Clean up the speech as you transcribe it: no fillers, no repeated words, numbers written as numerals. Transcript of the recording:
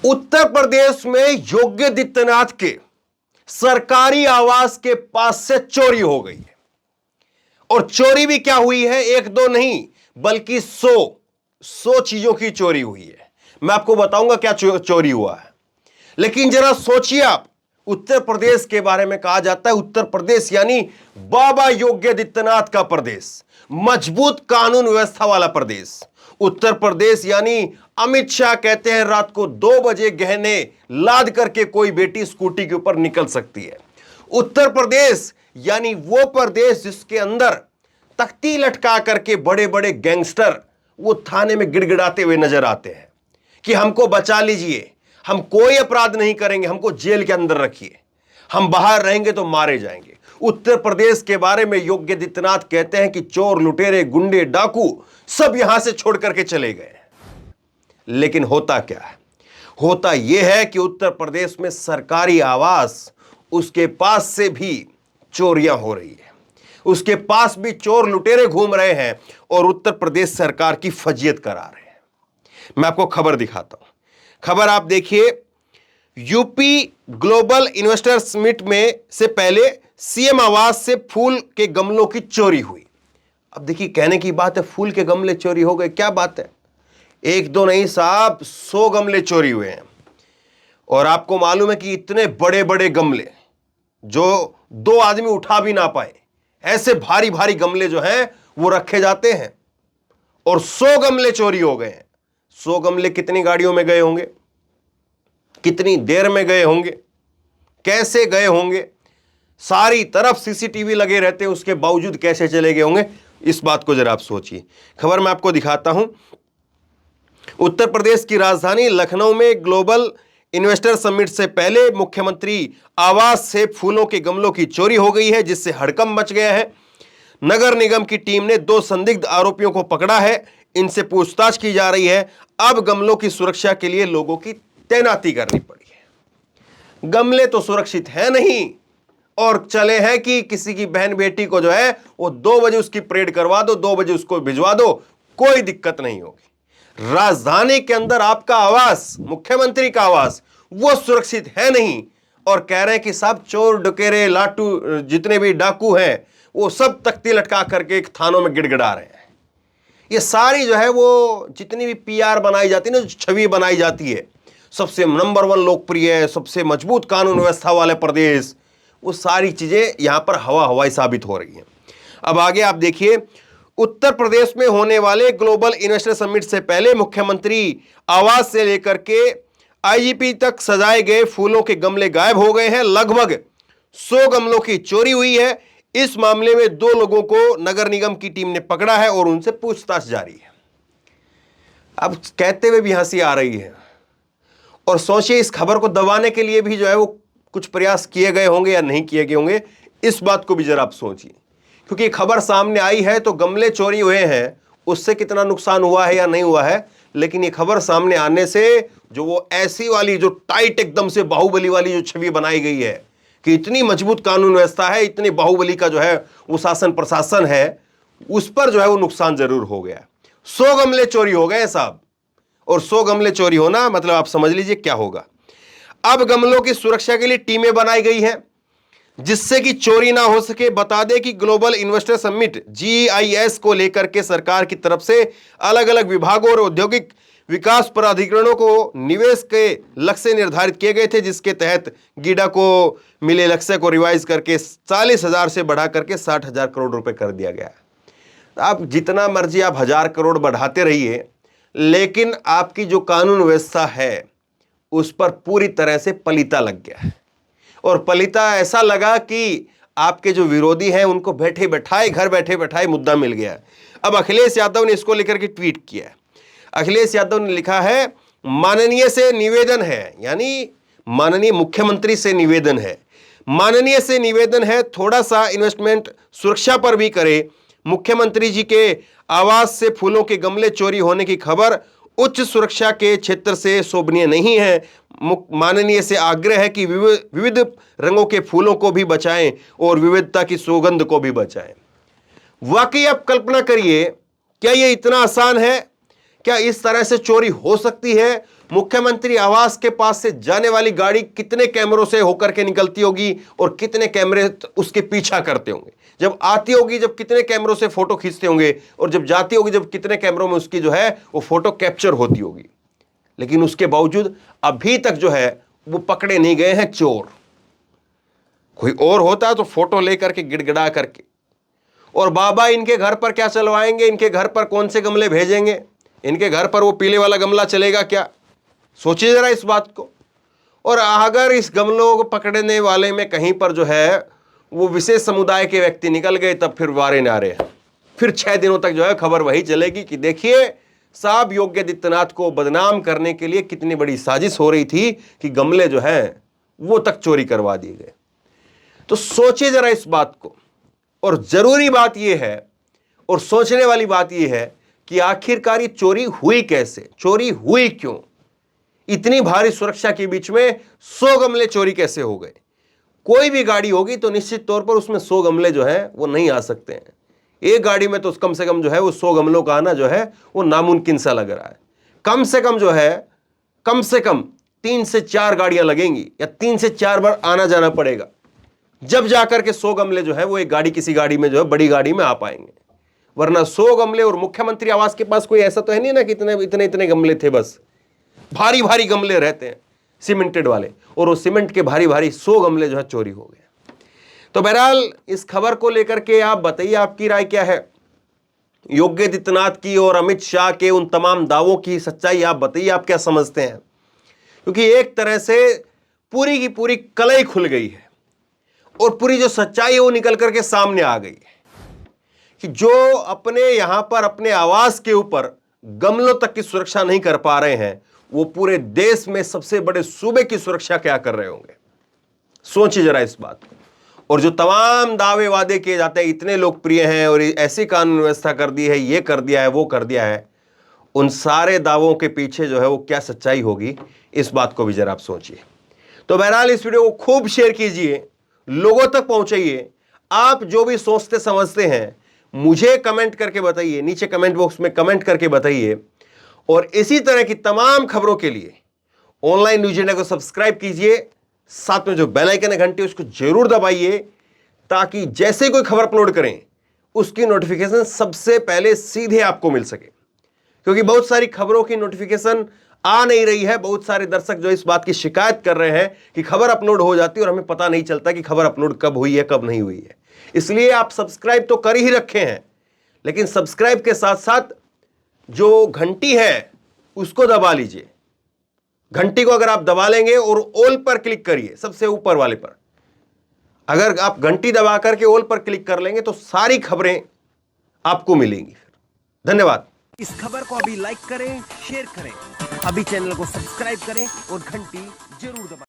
उत्तर प्रदेश में योगी आदित्यनाथ के सरकारी आवास के पास से चोरी हो गई है। और चोरी भी क्या हुई है, एक दो नहीं बल्कि 100 चीजों की चोरी हुई है। मैं आपको बताऊंगा क्या चोरी हुआ है, लेकिन जरा सोचिए आप, उत्तर प्रदेश के बारे में कहा जाता है उत्तर प्रदेश यानी बाबा योगी आदित्यनाथ का प्रदेश, मजबूत कानून व्यवस्था वाला प्रदेश। उत्तर प्रदेश यानी अमित शाह कहते हैं रात को 2 बजे गहने लाद करके कोई बेटी स्कूटी के ऊपर निकल सकती है। उत्तर प्रदेश यानी वो प्रदेश जिसके अंदर तख्ती लटका करके बड़े बड़े गैंगस्टर वो थाने में गिड़गिड़ाते हुए नजर आते हैं कि हमको बचा लीजिए, हम कोई अपराध नहीं करेंगे, हमको जेल के अंदर रखिए, हम बाहर रहेंगे तो मारे जाएंगे। उत्तर प्रदेश के बारे में योगी आदित्यनाथ कहते हैं कि चोर लुटेरे गुंडे डाकू सब यहां से छोड़ करके चले गए। लेकिन होता क्या है, होता यह है कि उत्तर प्रदेश में सरकारी आवास उसके पास से भी चोरियां हो रही है, उसके पास भी चोर लुटेरे घूम रहे हैं और उत्तर प्रदेश सरकार की फजीयत करा रहे हैं। मैं आपको खबर दिखाता हूं, खबर आप देखिए। यूपी ग्लोबल इन्वेस्टर समिट में से पहले सीएम आवास से फूल के गमलों की चोरी हुई। अब देखिए, कहने की बात है फूल के गमले चोरी हो गए, क्या बात है, एक दो नहीं साहब 100 गमले चोरी हुए हैं। और आपको मालूम है कि इतने बड़े बड़े गमले जो 2 आदमी उठा भी ना पाए, ऐसे भारी भारी गमले जो हैं वो रखे जाते हैं और 100 गमले चोरी हो गए हैं। 100 गमले कितनी गाड़ियों में गए होंगे, कितनी देर में गए होंगे, कैसे गए होंगे, सारी तरफ सीसीटीवी लगे रहते हैं, उसके बावजूद कैसे चले गए होंगे, इस बात को जरा आप सोचिए। खबर मैं आपको दिखाता हूं। उत्तर प्रदेश की राजधानी लखनऊ में ग्लोबल इन्वेस्टर समिट से पहले मुख्यमंत्री आवास से फूलों के गमलों की चोरी हो गई है, जिससे हड़कंप मच गया है। नगर निगम की टीम ने 2 संदिग्ध आरोपियों को पकड़ा है, इनसे पूछताछ की जा रही है। अब गमलों की सुरक्षा के लिए लोगों की तैनाती करनी पड़ी है। गमले तो सुरक्षित है नहीं और चले हैं कि किसी की बहन बेटी को जो है वो 2 बजे उसकी परेड करवा दो, 2 बजे उसको भिजवा दो, कोई दिक्कत नहीं होगी। राजधानी के अंदर आपका आवास, मुख्यमंत्री का आवास, वो सुरक्षित है नहीं और कह रहे हैं कि सब चोर डकेरे लाटू जितने भी डाकू हैं वो सब तख्ती लटका करके थानों में गिड़गिड़ा रहे हैं। ये सारी जो है वो जितनी भी पीआर बनाई जाती है ना, जो छवि बनाई जाती है, सबसे नंबर 1 लोकप्रिय है, सबसे मजबूत कानून व्यवस्था वाले प्रदेश, वो सारी चीजें यहां पर हवाई साबित हो रही हैं। अब आगे आप देखिए, उत्तर प्रदेश में होने वाले ग्लोबल इन्वेस्टर समिट से पहले मुख्यमंत्री आवास से लेकर के आईजीपी तक सजाए गए फूलों के गमले गायब हो गए हैं। लगभग 100 गमलों की चोरी हुई है। इस मामले में 2 लोगों को नगर निगम की टीम ने पकड़ा है और उनसे पूछताछ जारी है। अब कहते हुए भी हंसी आ रही है और सोचिए, इस खबर को दबाने के लिए भी जो है वो कुछ प्रयास किए गए होंगे या नहीं किए गए होंगे, इस बात को भी जरा आप सोचिए। क्योंकि खबर सामने आई है तो गमले चोरी हुए हैं, उससे कितना नुकसान हुआ है या नहीं हुआ है, लेकिन ये खबर सामने आने से जो वो ऐसी वाली जो टाइट एकदम से बाहुबली वाली जो छवि बनाई गई है कि इतनी मजबूत कानून व्यवस्था है, इतनी बाहुबली का जो है वो शासन प्रशासन है, उस पर जो है वो नुकसान जरूर हो गया। 100 गमले चोरी हो गए साहब, और 100 गमले चोरी होना मतलब आप समझ लीजिए क्या होगा। अब गमलों की सुरक्षा के लिए टीमें बनाई गई हैं जिससे कि चोरी ना हो सके। बता दें कि ग्लोबल इन्वेस्टर समिट GIS को लेकर के सरकार की तरफ से अलग अलग विभागों और औद्योगिक विकास प्राधिकरणों को निवेश के लक्ष्य निर्धारित किए गए थे, जिसके तहत गीडा को मिले लक्ष्य को रिवाइज करके 40,000 से बढ़ा करके 60,000 करोड़ रुपए कर दिया गया। आप जितना मर्जी आप 1000 करोड़ बढ़ाते रहिए, लेकिन आपकी जो कानून व्यवस्था है उस पर पूरी तरह से पलीता लग गया है। और पलीता ऐसा लगा कि आपके जो विरोधी हैं उनको बैठे बैठाए, घर बैठे बैठाए मुद्दा मिल गया। अब अखिलेश यादव ने इसको लेकर के ट्वीट किया है। अखिलेश यादव ने लिखा है, माननीय से निवेदन है, यानी माननीय मुख्यमंत्री से निवेदन है, माननीय से निवेदन है थोड़ा सा इन्वेस्टमेंट सुरक्षा पर भी करे। मुख्यमंत्री जी के आवास से फूलों के गमले चोरी होने की खबर उच्च सुरक्षा के क्षेत्र से शोभनीय नहीं है। माननीय से आग्रह है कि विविध रंगों के फूलों को भी बचाएं और विविधता की सुगंध को भी बचाएं। वाकई आप कल्पना करिए, क्या यह इतना आसान है? क्या इस तरह से चोरी हो सकती है? मुख्यमंत्री आवास के पास से जाने वाली गाड़ी कितने कैमरों से होकर के निकलती होगी और कितने कैमरे उसके पीछा करते होंगे। जब आती होगी जब कितने कैमरों से फोटो खींचते होंगे और जब जाती होगी जब कितने कैमरों में उसकी जो है वो फोटो कैप्चर होती होगी। लेकिन उसके बावजूद अभी तक जो है वो पकड़े नहीं गए हैं चोर। कोई और होता तो फोटो लेकर के गिड़गिड़ा करके, और बाबा इनके घर पर क्या चलवाएंगे, इनके घर पर कौन से गमले भेजेंगे, इनके घर पर वो पीले वाला गमला चलेगा क्या? सोचिए जरा इस बात को। और अगर इस गमलों को पकड़ने वाले में कहीं पर जो है वो विशेष समुदाय के व्यक्ति निकल गए, तब फिर वारे नारे हैं। फिर 6 दिनों तक जो है खबर वही चलेगी कि देखिए साहब योगी आदित्यनाथ को बदनाम करने के लिए कितनी बड़ी साजिश हो रही थी कि गमले जो है वो तक चोरी करवा दिए गए। तो सोचिए जरा इस बात को। और जरूरी बात यह है और सोचने वाली बात यह है कि आखिरकार ये चोरी हुई कैसे, चोरी हुई क्यों? इतनी भारी सुरक्षा के बीच में 100 गमले चोरी कैसे हो गए? कोई भी गाड़ी होगी तो निश्चित तौर पर उसमें 100 गमले जो है वो नहीं आ सकते हैं। एक गाड़ी में तो कम से कम जो है वो 100 गमलों का आना जो है वो नामुमकिन सा लग रहा है। कम से कम जो है कम से कम 3 से 4 गाड़ियां लगेंगी या 3 से 4 बार आना जाना पड़ेगा, जब जाकर के 100 गमले जो है वो एक गाड़ी किसी गाड़ी में जो है बड़ी गाड़ी में आ पाएंगे। वरना 100 गमले, और मुख्यमंत्री आवास के पास कोई ऐसा तो है नहीं ना कि इतने गमले थे, बस भारी भारी गमले रहते हैं सीमेंटेड वाले, और वो सीमेंट के भारी भारी 100 गमले जो है चोरी हो गए। तो बहरहाल इस खबर को लेकर के आप बताइए आपकी राय क्या है? योगी आदित्यनाथ की और अमित शाह के उन तमाम दावों की सच्चाई आप बताइए, आप क्या समझते हैं? क्योंकि एक तरह से पूरी की पूरी कलई खुल गई है और पूरी जो सच्चाई है वो निकल करके सामने आ गई है कि जो अपने यहां पर अपने आवास के ऊपर गमलों तक की सुरक्षा नहीं कर पा रहे हैं, वो पूरे देश में सबसे बड़े सूबे की सुरक्षा क्या कर रहे होंगे? सोचिए जरा इस बात को। और जो तमाम दावे वादे किए जाते हैं इतने लोकप्रिय हैं और ऐसी कानून व्यवस्था कर दी है, ये कर दिया है, वो कर दिया है, उन सारे दावों के पीछे जो है वो क्या सच्चाई होगी, इस बात को भी जरा आप सोचिए। तो बहरहाल इस वीडियो को खूब शेयर कीजिए, लोगों तक पहुंचाइए। आप जो भी सोचते समझते हैं मुझे कमेंट करके बताइए, नीचे कमेंट बॉक्स में कमेंट करके बताइए। और इसी तरह की तमाम खबरों के लिए ऑनलाइन न्यूज़ इंडिया को सब्सक्राइब कीजिए, साथ में जो बेल आइकन है घंटी उसको जरूर दबाइए, ताकि जैसे कोई खबर अपलोड करें उसकी नोटिफिकेशन सबसे पहले सीधे आपको मिल सके। क्योंकि बहुत सारी खबरों की नोटिफिकेशन आ नहीं रही है। बहुत सारे दर्शक जो इस बात की शिकायत कर रहे हैं कि खबर अपलोड हो जाती है और हमें पता नहीं चलता कि खबर अपलोड कब हुई है कब नहीं हुई है। इसलिए आप सब्सक्राइब तो कर ही रखे हैं, लेकिन सब्सक्राइब के साथ साथ जो घंटी है उसको दबा लीजिए। घंटी को अगर आप दबा लेंगे और ऑल पर क्लिक करिए, सबसे ऊपर वाले पर, अगर आप घंटी दबा करके ऑल पर क्लिक कर लेंगे तो सारी खबरें आपको मिलेंगी। धन्यवाद। इस खबर को अभी लाइक करें, शेयर करें, अभी चैनल को सब्सक्राइब करें और घंटी जरूर दबाएं।